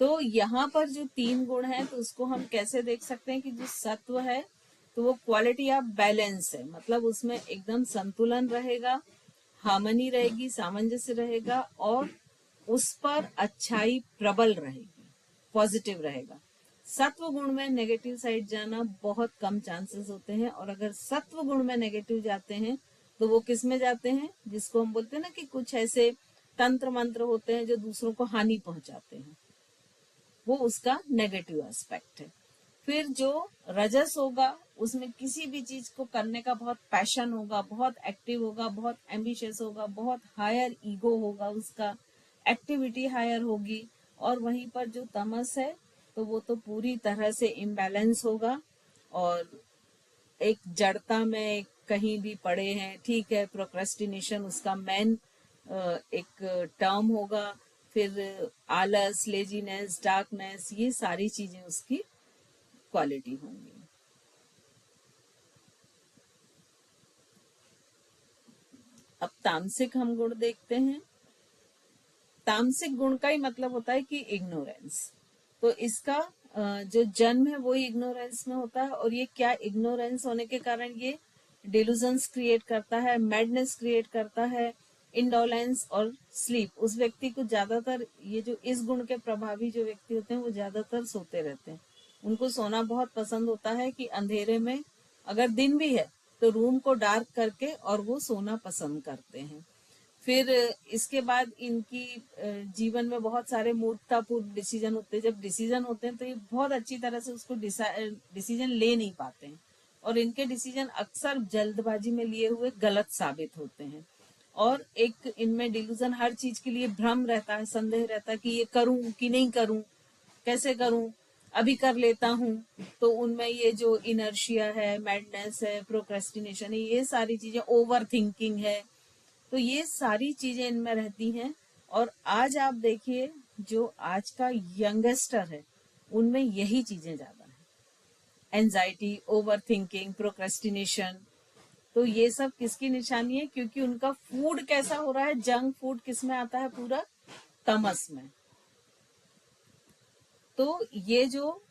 तो यहाँ पर जो 3 गुण है तो उसको हम कैसे देख सकते हैं कि जो सत्व है तो वो क्वालिटी ऑफ बैलेंस है, मतलब उसमें एकदम संतुलन रहेगा, हार्मनी रहेगी, सामंजस्य रहेगा और उस पर अच्छाई प्रबल रहेगी, पॉजिटिव रहेगा। सत्व गुण में नेगेटिव साइड जाना बहुत कम चांसेस होते हैं, और अगर सत्व गुण में नेगेटिव जाते हैं तो वो किस में जाते हैं, जिसको हम बोलते हैं ना कि कुछ ऐसे तंत्र मंत्र होते हैं जो दूसरों को हानि पहुंचाते हैं, वो उसका नेगेटिव एस्पेक्ट है। फिर जो रजस होगा उसमें किसी भी चीज को करने का बहुत पैशन होगा, बहुत एक्टिव होगा, बहुत एम्बिशियस होगा, बहुत हायर ईगो होगा, उसका एक्टिविटी हायर होगी। और वहीं पर जो तमस है तो वो तो पूरी तरह से इम्बैलेंस होगा और एक जड़ता में कहीं भी पड़े हैं, ठीक है। प्रोक्रेस्टिनेशन उसका मेन एक टर्म होगा। फिर आलस, लेजीनेस, डार्कनेस, ये सारी चीजें उसकी क्वालिटी होंगी। अब तामसिक हम गुण देखते हैं। तामसिक गुण का ही मतलब होता है कि इग्नोरेंस। तो इसका जो जन्म है वो इग्नोरेंस में होता है, और ये क्या इग्नोरेंस होने के कारण ये डिल्यूजन्स क्रिएट करता है, मैडनेस क्रिएट करता है, इंडोलेंस और स्लीप। उस व्यक्ति को ज्यादातर ये जो इस गुण के प्रभावी जो व्यक्ति होते हैं वो ज्यादातर सोते रहते हैं। उनको सोना बहुत पसंद होता है कि अंधेरे में, अगर दिन भी है तो रूम को डार्क करके और वो सोना पसंद करते हैं। फिर इसके बाद इनकी जीवन में बहुत सारे मूर्खतापूर्ण डिसीजन होते हैं। जब डिसीजन होते हैं तो ये बहुत अच्छी तरह से उसको डिसीजन ले नहीं पाते हैं, और इनके डिसीजन अक्सर जल्दबाजी में लिए हुए गलत साबित होते हैं। और एक इनमें डिल्यूजन, हर चीज के लिए भ्रम रहता है, संदेह रहता है कि ये करूं कि नहीं करूं, कैसे करूं। अभी कर लेता हूँ, तो उनमें ये जो इनर्शिया है, मैडनेस है, प्रोक्रेस्टिनेशन है, ये सारी चीजें, ओवर थिंकिंग है, तो ये सारी चीजें इनमें रहती हैं। और आज आप देखिए जो आज का यंगस्टर है उनमें यही चीजें ज्यादा है, एंजाइटी, ओवर थिंकिंग, प्रोक्रेस्टिनेशन। तो ये सब किसकी निशानी है? क्योंकि उनका फूड कैसा हो रहा है, जंक फूड किस में आता है? पूरा तमस में। तो ये जो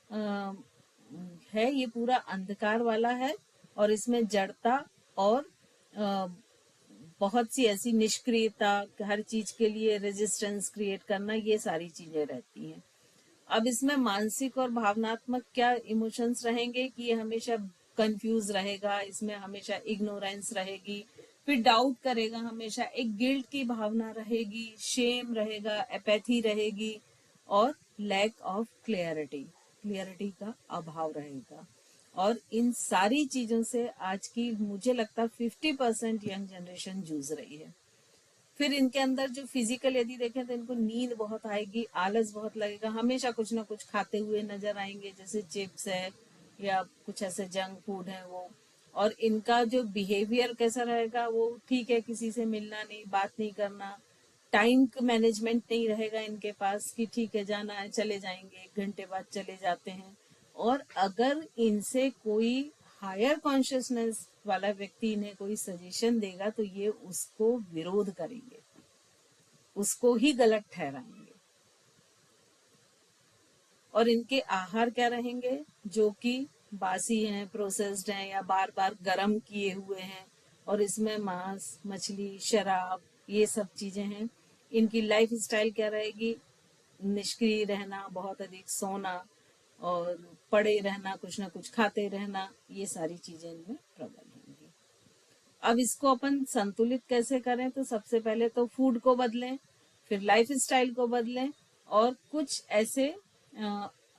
है ये पूरा अंधकार वाला है, और इसमें जड़ता और अ, बहुत सी ऐसी निष्क्रियता, हर चीज के लिए रेजिस्टेंस क्रिएट करना, ये सारी चीजें रहती हैं। अब इसमें मानसिक और भावनात्मक क्या इमोशंस रहेंगे कि ये हमेशा कंफ्यूज रहेगा, इसमें हमेशा इग्नोरेंस रहेगी, फिर डाउट करेगा हमेशा, एक गिल्ट की भावना रहेगी, शेम रहेगा, एपैथी रहेगी, और लैक ऑफ क्लियरिटी का अभाव रहेगा। और इन सारी चीजों से आज की मुझे लगता है 50% यंग जनरेशन जूझ रही है। फिर इनके अंदर जो फिजिकल यदि देखें तो इनको नींद बहुत आएगी, आलस बहुत लगेगा, हमेशा कुछ ना कुछ खाते हुए नजर आएंगे, जैसे चिप्स है या कुछ ऐसे जंक फूड है वो। और इनका जो बिहेवियर कैसा रहेगा, वो ठीक है, किसी से मिलना नहीं, बात नहीं करना, टाइम मैनेजमेंट नहीं रहेगा इनके पास कि ठीक है जाना है चले जाएंगे, 1 घंटे बाद चले जाते हैं। और अगर इनसे कोई हायर कॉन्शियसनेस वाला व्यक्ति इन्हें कोई सजेशन देगा तो ये उसको विरोध करेंगे, उसको ही गलत ठहराएंगे। और इनके आहार क्या रहेंगे? जो कि बासी हैं, प्रोसेस्ड हैं, या बार बार गर्म किए हुए हैं, और इसमें मांस, मछली, शराब, ये सब चीजें हैं। इनकी लाइफ स्टाइल क्या रहेगी? निष्क्रिय रहना, बहुत अधिक सोना, और पड़े रहना, कुछ ना कुछ खाते रहना, ये सारी चीजें इनमें प्रबल होंगी। अब इसको अपन संतुलित कैसे करें? तो सबसे पहले तो फूड को बदलें, फिर लाइफ स्टाइल को बदलें, और कुछ ऐसे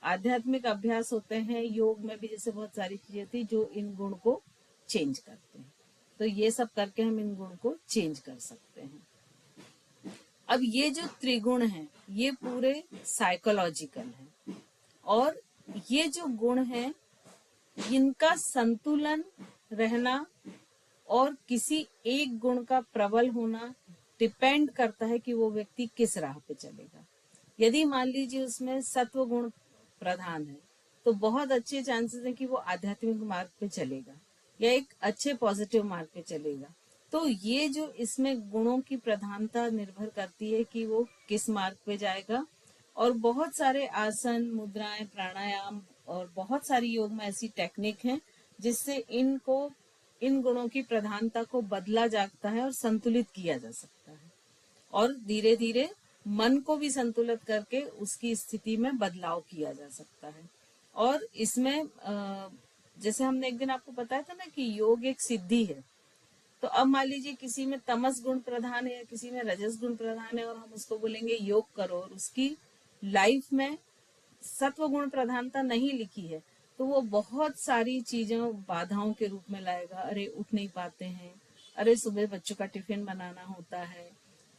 आध्यात्मिक अभ्यास होते हैं योग में भी, जैसे बहुत सारी चीजें थी जो इन गुण को चेंज करते हैं। तो ये सब करके हम इन गुण को चेंज कर सकते हैं। अब ये जो त्रिगुण हैं ये पूरे साइकोलॉजिकल हैं, और ये जो गुण हैं इनका संतुलन रहना और किसी एक गुण का प्रबल होना डिपेंड करता है कि वो व्यक्ति किस राह पे चलेगा। यदि मान लीजिए उसमें सत्व गुण प्रधान है तो बहुत अच्छे चांसेस हैं कि वो आध्यात्मिक मार्ग पे चलेगा या एक अच्छे पॉजिटिव मार्ग पे चलेगा। तो ये जो इसमें गुणों की प्रधानता निर्भर करती है कि वो किस मार्ग पे जाएगा। और बहुत सारे आसन, मुद्राएं, प्राणायाम और बहुत सारी योग में ऐसी टेक्निक हैं जिससे इन गुणों की प्रधानता को बदला जाता है और संतुलित किया जा सकता है, और धीरे धीरे मन को भी संतुलित करके उसकी स्थिति में बदलाव किया जा सकता है। और इसमें जैसे हमने एक दिन आपको बताया था ना कि योग एक सिद्धि है, तो अब मान लीजिए किसी में तमस गुण प्रधान है या किसी में रजस गुण प्रधान है और हम उसको बोलेंगे योग करो, और उसकी लाइफ में सत्व गुण प्रधानता नहीं लिखी है, तो वो बहुत सारी चीजों बाधाओं के रूप में लाएगा। अरे उठ नहीं पाते हैं, अरे सुबह बच्चों का टिफिन बनाना होता है,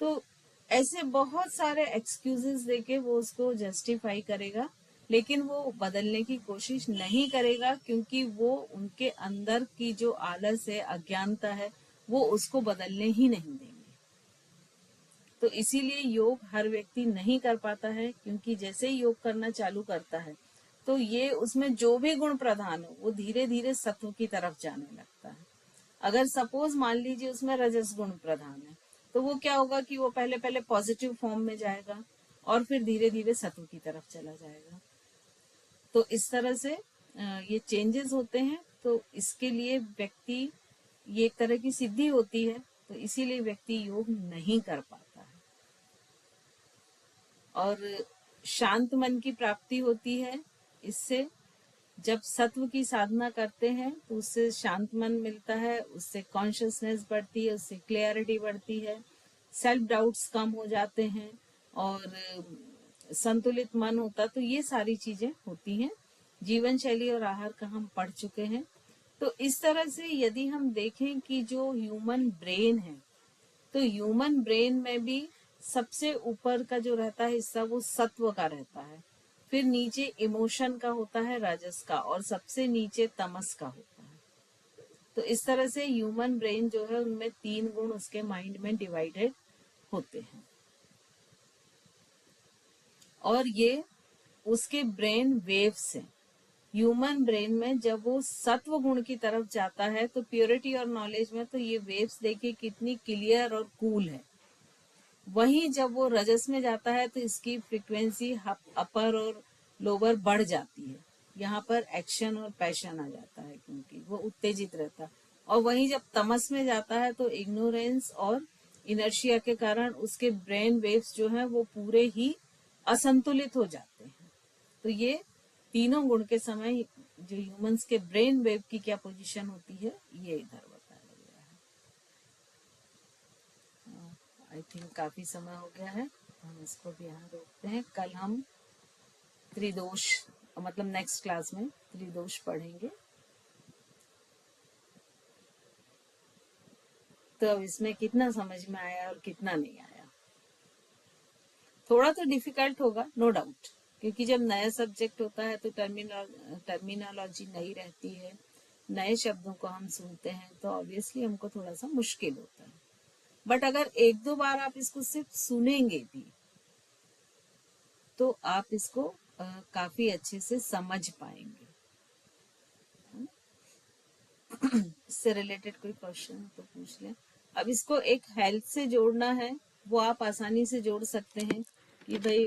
तो ऐसे बहुत सारे एक्सक्यूजेस देके वो उसको जस्टिफाई करेगा, लेकिन वो बदलने की कोशिश नहीं करेगा क्योंकि वो उनके अंदर की जो आलस है, अज्ञानता है, वो उसको बदलने ही नहीं देंगे। तो इसीलिए योग हर व्यक्ति नहीं कर पाता है, क्योंकि जैसे ही योग करना चालू करता है तो ये उसमें जो भी गुण प्रधान हो वो धीरे धीरे सत्व की तरफ जाने लगता है। अगर सपोज मान लीजिए उसमें रजस गुण प्रधान है तो वो क्या होगा कि वो पहले पहले पॉजिटिव फॉर्म में जाएगा और फिर धीरे धीरे सत्व की तरफ चला जाएगा। तो इस तरह से ये चेंजेस होते हैं। तो इसके लिए व्यक्ति, ये एक तरह की सिद्धि होती है, तो इसीलिए व्यक्ति योग नहीं कर पाता है। और शांत मन की प्राप्ति होती है इससे। जब सत्व की साधना करते हैं तो उससे शांत मन मिलता है, उससे कॉन्शियसनेस बढ़ती है, उससे क्लियरिटी बढ़ती है, सेल्फ डाउट्स कम हो जाते हैं और संतुलित मन होता। तो ये सारी चीजें होती हैं। जीवन शैली और आहार का हम पढ़ चुके हैं। तो इस तरह से यदि हम देखें कि जो ह्यूमन ब्रेन है, तो ह्यूमन ब्रेन में भी सबसे ऊपर का जो रहता है हिस्सा वो सत्व का रहता है, फिर नीचे इमोशन का होता है राजस का, और सबसे नीचे तमस का होता है। तो इस तरह से ह्यूमन ब्रेन जो है उनमें 3 गुण उसके माइंड में डिवाइडेड होते हैं। और ये उसके ब्रेन वेव्स हैं। ह्यूमन ब्रेन में जब वो सत्व गुण की तरफ जाता है तो प्योरिटी और नॉलेज में, तो ये वेव्स देखिए कितनी क्लियर और कूल है। वहीं जब वो रजस में जाता है तो इसकी फ्रीक्वेंसी अपर और लोअर बढ़ जाती है। यहाँ पर एक्शन और पैशन आ जाता है क्योंकि वो उत्तेजित रहता है। और वहीं जब तमस में जाता है तो इग्नोरेंस और इनर्शिया के कारण उसके ब्रेन वेव्स जो हैं वो पूरे ही असंतुलित हो जाते हैं। तो ये तीनों गुण के समय जो ह्यूमंस के ब्रेन वेव की क्या पोजीशन होती है ये इधर बताया गया है। आई थिंक काफी समय हो गया है, हम इसको भी यहाँ रोकते हैं। कल हम त्रिदोष, मतलब नेक्स्ट क्लास में त्रिदोष पढ़ेंगे। तो अब इसमें कितना समझ में आया और कितना नहीं आया, थोड़ा तो डिफिकल्ट होगा नो डाउट, क्योंकि जब नया सब्जेक्ट होता है तो टर्मिनोलॉजी नई रहती है, नए शब्दों को हम सुनते हैं तो ऑब्वियसली हमको थोड़ा सा मुश्किल होता है। बट अगर 1-2 बार आप इसको सिर्फ सुनेंगे भी तो आप इसको काफी अच्छे से समझ पाएंगे। इससे रिलेटेड कोई क्वेश्चन तो पूछ लें। अब इसको एक हेल्थ से जोड़ना है, वो आप आसानी से जोड़ सकते हैं कि भाई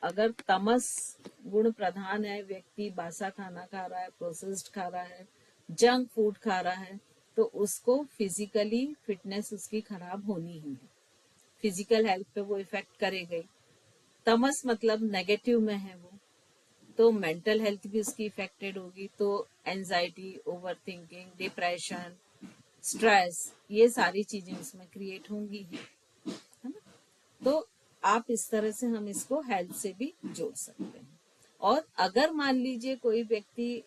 अगर तमस गुण प्रधान है, व्यक्ति बासा खाना खा रहा है, प्रोसेस्ड खा रहा है, जंक फूड खा रहा है, तो उसको फिजिकली फिटनेस उसकी खराब होनी ही है, फिजिकल हेल्थ पे वो इफेक्ट करेगा। तमस मतलब नेगेटिव में है वो, तो मेंटल हेल्थ भी उसकी इफेक्टेड होगी। तो anxiety, over thinking, depression, stress, ये सारी चीजें उसमें क्रिएट होंगी ही, है ना। तो आप इस तरह से हम इसको हेल्थ से भी जोड़ सकते हैं। और अगर मान लीजिए कोई व्यक्ति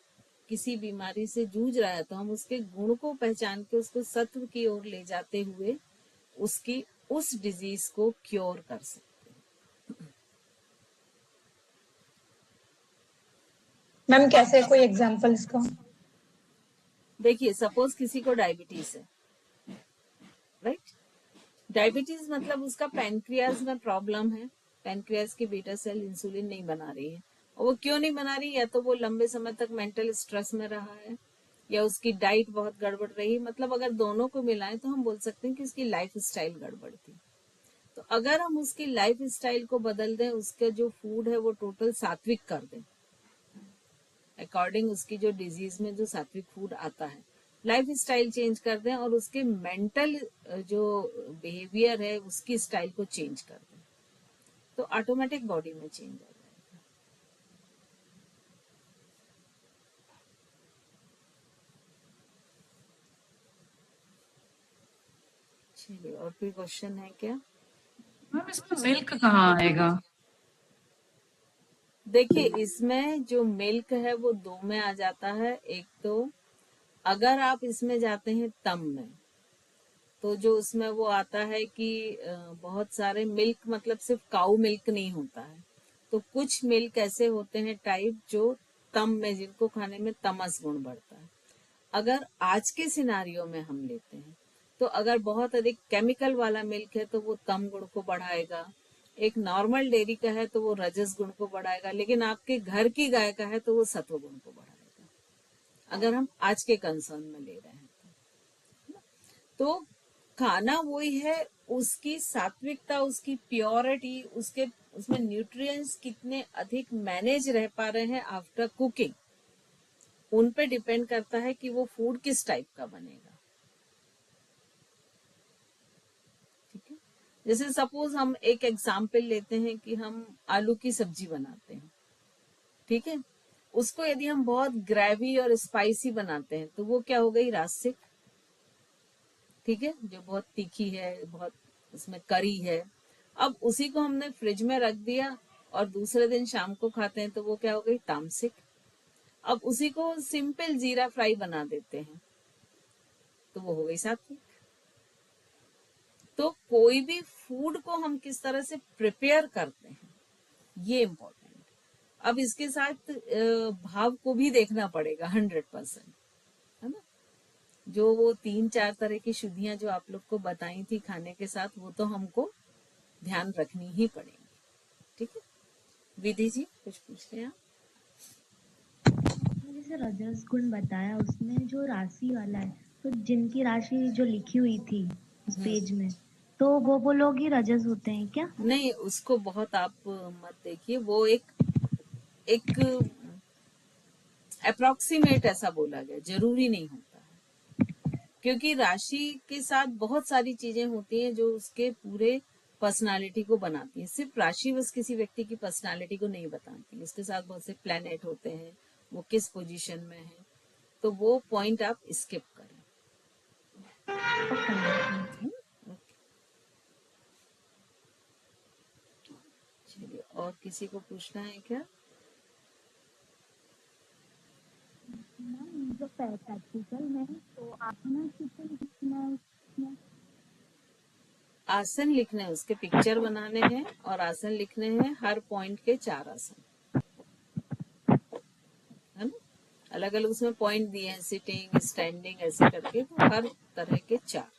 किसी बीमारी से जूझ रहा है तो हम उसके गुण को पहचान के उसको सत्व की ओर ले जाते हुए उसकी उस डिजीज को क्योर कर सकते हैं। मैम कैसे, कोई एग्जांपल इसका? देखिए सपोज किसी को डायबिटीज है, राइट। डायबिटीज मतलब उसका पैनक्रियाज में प्रॉब्लम है, पैनक्रियाज की बीटा सेल इंसुलिन नहीं बना रही है। और वो क्यों नहीं बना रही, या तो वो लंबे समय तक मेंटल स्ट्रेस में रहा है या उसकी डाइट बहुत गड़बड़ रही। मतलब अगर दोनों को मिलाएं तो हम बोल सकते हैं कि उसकी लाइफ स्टाइल गड़बड़ थी। तो अगर हम उसकी लाइफ स्टाइल को बदल दें, उसका जो फूड है वो टोटल सात्विक कर दें, अकॉर्डिंग उसकी जो डिजीज में जो सात्विक फूड आता है, लाइफ स्टाइल चेंज कर दें और उसके मेंटल जो बिहेवियर है उसकी स्टाइल को चेंज कर दें, तो ऑटोमेटिक बॉडी में चेंज आ जाएगा। चलिए, और कोई क्वेश्चन है क्या? मैम इसमें मिल्क कहाँ आएगा? देखिए इसमें जो मिल्क है वो 2 में आ जाता है। एक तो अगर आप इसमें जाते हैं तम में, तो जो उसमें वो आता है कि बहुत सारे मिल्क, मतलब सिर्फ काऊ मिल्क नहीं होता है, तो कुछ मिल्क ऐसे होते हैं टाइप जो तम में, जिनको खाने में तमस गुण बढ़ता है। अगर आज के सिनारियो में हम लेते हैं तो अगर बहुत अधिक केमिकल वाला मिल्क है तो वो तम गुण को बढ़ाएगा, एक नॉर्मल डेयरी का है तो वो रजस गुण को बढ़ाएगा, लेकिन आपके घर की गाय का है तो वो सत्व गुण को बढ़ाएगा, अगर हम आज के कंसर्न में ले रहे हैं तो। खाना वही है, उसकी सात्विकता, उसकी प्योरिटी, उसके उसमें न्यूट्रिएंट्स कितने अधिक मैनेज रह पा रहे हैं आफ्टर कुकिंग, उन पे डिपेंड करता है कि वो फूड किस टाइप का बनेगा। ठीक है, जैसे सपोज हम एक एग्जाम्पल लेते हैं कि हम आलू की सब्जी बनाते हैं, ठीक है, उसको यदि हम बहुत ग्रेवी और स्पाइसी बनाते हैं तो वो क्या हो गई, रासिक, ठीक है, जो बहुत तीखी है, बहुत उसमें करी है। अब उसी को हमने फ्रिज में रख दिया और दूसरे दिन शाम को खाते हैं तो वो क्या हो गई, तामसिक। अब उसी को सिंपल जीरा फ्राई बना देते हैं तो वो हो गई सात्विक। तो कोई भी फूड को हम किस तरह से प्रिपेयर करते हैं ये इम्पोर्टेंट है। अब इसके साथ भाव को भी देखना पड़ेगा 100%, है ना। जो वो 3-4 तरह की शुद्धियां जो आप लोग को बताई थी खाने के साथ, वो तो हमको ध्यान रखनी ही पड़ेगी, ठीक है। विधि जी कुछ पूछ रहे हैं आप? जैसे रजस गुण बताया उसमें जो राशि वाला है, तो जिनकी राशि जो लिखी हुई थी उस पेज में, तो वो लोग ही रजस होते हैं क्या? नहीं, उसको बहुत आप मत देखिए, वो एक अप्रोक्सीमेट ऐसा बोला गया, जरूरी नहीं होता है, क्योंकि राशि के साथ बहुत सारी चीजें होती हैं जो उसके पूरे पर्सनालिटी को बनाती हैं। सिर्फ राशि बस किसी व्यक्ति की पर्सनालिटी को नहीं बताती, इसके साथ बहुत से प्लैनेट होते हैं, वो किस पोजीशन में है, तो वो पॉइंट आप स्किप करें। चलिए, और किसी को पूछना है क्या? जो प्रैक्टिकल में तो आपने कितने लिखना है उसमें? आसन लिखने हैं, उसके पिक्चर बनाने हैं और आसन लिखने हैं, हर पॉइंट के 4 आसन, है ना। अलग अलग उसमें पॉइंट दिए हैं, सिटिंग, स्टैंडिंग, ऐसे करके, तो हर तरह के 4,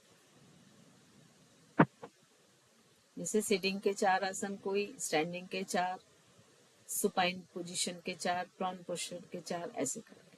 जैसे सिटिंग के 4 आसन, कोई स्टैंडिंग के 4, सुपाइन पोजीशन के 4, प्रॉन पोस्चर के 4, ऐसे करके।